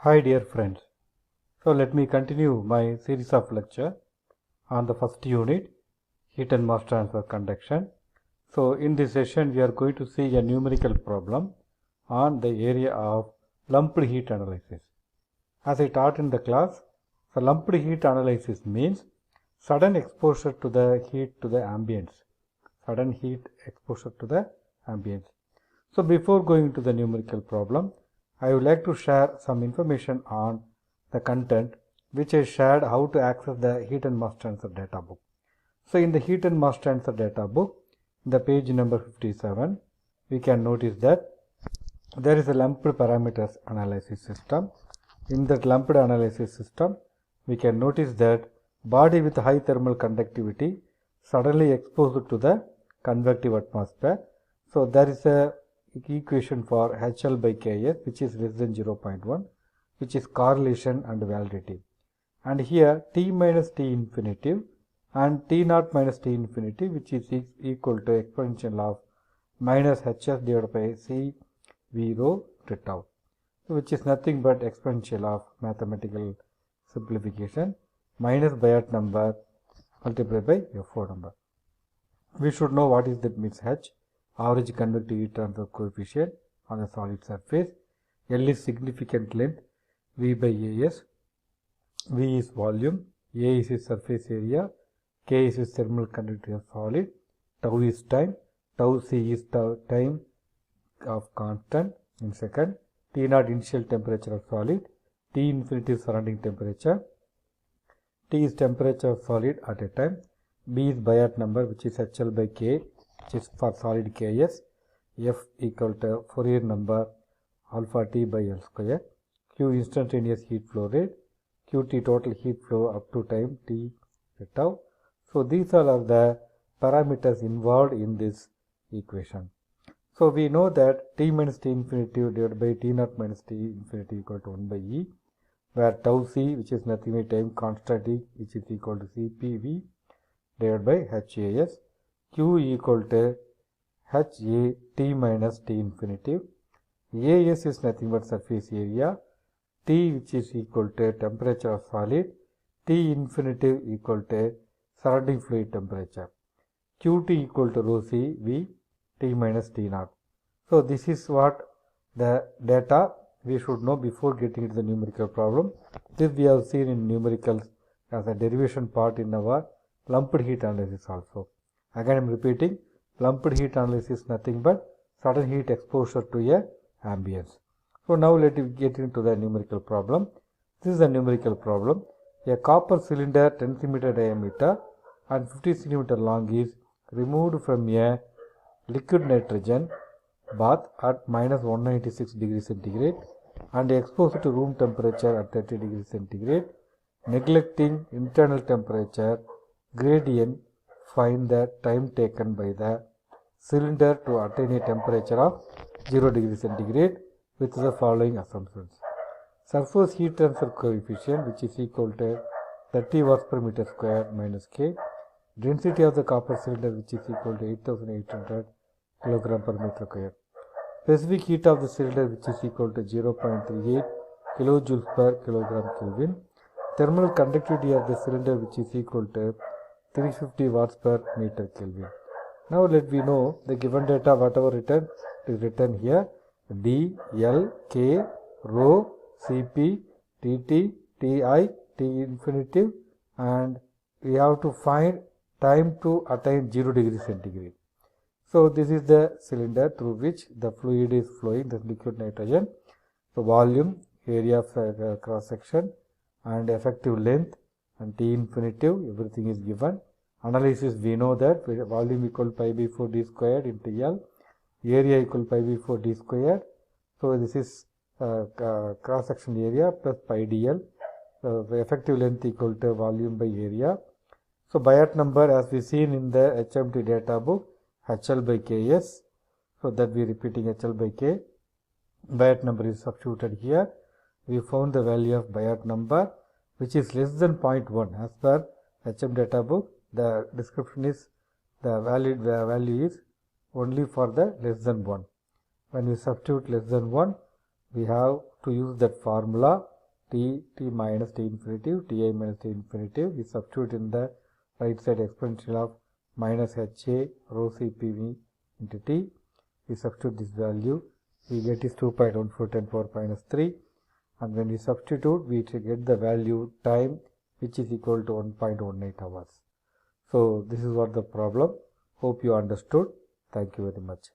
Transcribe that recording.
Hi dear friends. So let me continue my series of lecture on the first unit, heat and mass transfer conduction. So in this session we are going to see a numerical problem on the area of lumped heat analysis. As I taught in the class, the lumped heat analysis means sudden exposure to the heat to the ambience. Sudden heat exposure to the ambience. So before going to the numerical problem, I would like to share some information on the content which I shared how to access the heat and mass transfer data book. So in the heat and mass transfer data book, in the page number 57, we can notice that there is a lumped parameters analysis system. In that lumped analysis system, we can notice that body with high thermal conductivity suddenly exposed to the convective atmosphere. So there is a equation for HL by Ks which is less than 0.1, which is correlation and validity. And here T minus T infinitive and T naught minus T infinitive, which is equal to exponential of minus Hs divided by C V rho to tau, which is nothing but exponential of mathematical simplification minus Biot number multiplied by F4 number. We should know what is that means H, average convective heat transfer coefficient on a solid surface. L is significant length, V by AS, V is volume, A is its surface area, K is its thermal conductivity of solid, tau is time, tau C is time of constant in second, T naught initial temperature of solid, T infinity surrounding temperature, T is temperature of solid at a time, B is Biot number which is HL by K, which is for solid Ks, F equal to Fourier number alpha T by L square, Q instantaneous heat flow rate, Qt total heat flow up to time T tau. So these all are the parameters involved in this equation. So we know that T minus T infinity divided by T naught minus T infinity equal to 1 by E, where tau C, which is nothing but time constant E, which is equal to CPV divided by HAS, Q equal to HA T minus T infinitive, AS is nothing but surface area, T which is equal to temperature of solid, T infinitive equal to surrounding fluid temperature, Qt equal to rho C V T minus T naught. So this is what the data we should know before getting into the numerical problem. This we have seen in numericals as a derivation part in our lumped heat analysis also. Again I am repeating, lumped heat analysis is nothing but sudden heat exposure to a ambience. So now let us get into the numerical problem. This is a numerical problem. A copper cylinder 10 cm diameter and 50 cm long is removed from a liquid nitrogen bath at minus 196 degrees centigrade and exposed to room temperature at 30 degrees centigrade. Neglecting internal temperature gradient, find the time taken by the cylinder to attain a temperature of 0 degree centigrade with the following assumptions. Surface heat transfer coefficient, which is equal to 30 watts per meter square minus K. Density of the copper cylinder, which is equal to 8800 kg per meter square. Specific heat of the cylinder, which is equal to 0.38 kilojoules per kilogram Kelvin. Thermal conductivity of the cylinder, which is equal to 350 watts per meter Kelvin. Now let me know the given data, whatever written is written here, D, L, K, rho, Cp, Tt, Ti, T infinitive, and we have to find time to attain 0 degree centigrade. So this is the cylinder through which the fluid is flowing, the liquid nitrogen. So volume, area of cross section and effective length and T infinitive, everything is given. Analysis, we know that volume equal pi by 4 d squared into L, area equal pi by 4 d squared. So this is cross section area plus pi dl. The effective length equal to volume by area. So Biot number, as we seen in the HMT data book, HL by Ks. So that we repeating HL by K. Biot number is substituted here. We found the value of Biot number which is less than 0.1 as per HM data book. The description is the value is only for the less than 1. When we substitute less than 1, we have to use that formula t minus t infinitive, ti minus t infinitive. We substitute in the right side exponential of minus ha rho cpv into t. We substitute this value. We get is 2.14 10 power minus 3. And when we substitute, we get the value time, which is equal to 1.18 hours. So this is what the problem. Hope you understood. Thank you very much.